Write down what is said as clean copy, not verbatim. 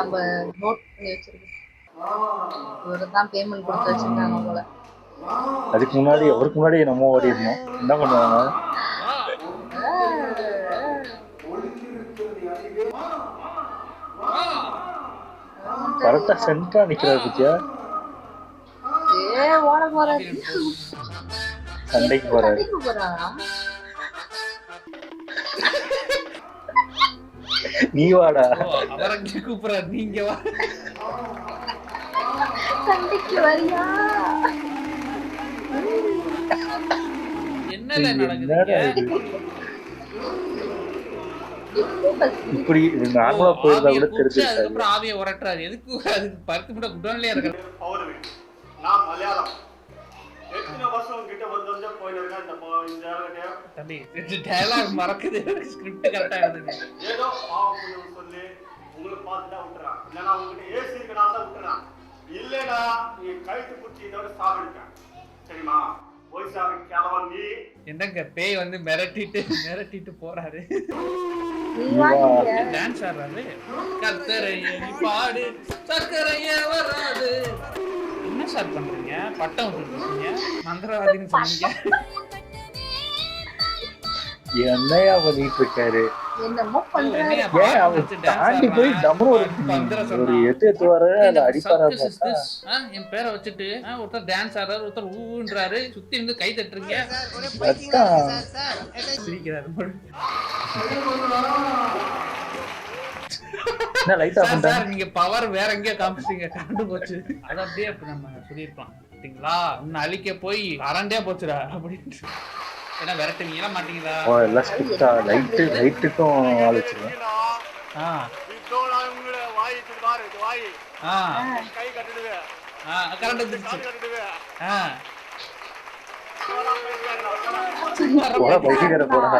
நம்ம நோட் பண்ணி வச்சிருக்கோம். இவரு தான் பேமெண்ட் கொடுத்து வச்சிருக்காங்க போல. அதுக்கு அவருக்கு முன்னாடி நம்ம ஓடி இருந்தோம். என்ன பண்ணுவாங்க? கரெக்டா சென்டரா நிக்கிறாரு பத்தியா? ஓட போறாரு. சண்டைக்கு போறாரு. நீ வாடா. அவரங்க கூப்பிடுறாரு, நீங்க வா. சண்டைக்கு வரியா? என்னல நடக்குது? இப்படி நார்மலா போயிருந்தா கூட தெரிஞ்சிருக்காது. அதுக்கப்புறம் ஆவியை உரட்டுறாரு. எதுக்கு அதுக்கு பருத்து மட்டும் குடோன்லயே இருக்கு. நான் மலையாளம் எத்தனை வருஷம் கிட்ட வந்து போயிருக்கேன். இந்த தம்பி டயலாக் மறக்குது. ஸ்கிரிப்ட் கரெக்டா எழுதுங்க. ஏதோ சொல்லி உங்களுக்கு பார்த்துட்டா விட்டுறான். இல்லைன்னா உங்ககிட்ட ஏசி இருக்கனால தான் விட்டுறான். இல்லைடா நீ கழுத்து பிடிச்சி இதோட சாப்பிடுங்க. சரிமா? போய் சாப்பிட்டு கிளவன் நீ. என்னங்க பேய் வந்து மிரட்டிட்டு போறாரு. டான்ஸ் ஆடுறாரு. கத்தரைய பாடு சக்கரைய வராது. என்ன சார் பண்றீங்க? பட்டம் விட்டுருக்கீங்க, மந்திரவாதின்னு சொன்னீங்க. என்னையா பண்ணிட்டு இருக்காரு? என்னமோ பண்றாரு. ஏன் அவர் தாண்டி போய் டம்ரு ஒரு எத்து வர அடிப்பாரா? என் பேரை வச்சுட்டு ஒருத்தர் டான்ஸ் ஆடுறாரு, ஒருத்தர் ஊன்றாரு, சுத்தி இருந்து கை தட்டுறீங்க, சிரிக்கிறாரு. நீங்க பவர் வேற எங்கேயோ காமிச்சிட்டீங்க, கண்டு போச்சு. அது அப்படியே நம்ம சொல்லியிருக்கலாம் பாத்தீங்களா? உன்னை அழிக்க போய் அரண்டே போச்சுடா அப்படின்னு. ஏன்னா விரட்டுவீங்களா மாட்டீங்களா? எல்லாம் ஸ்ட்ரிக்ட்டா லைட்டுக்கும் ஆலோசிக்கிறேன். கரண்ட் வந்துருச்சு. போடா.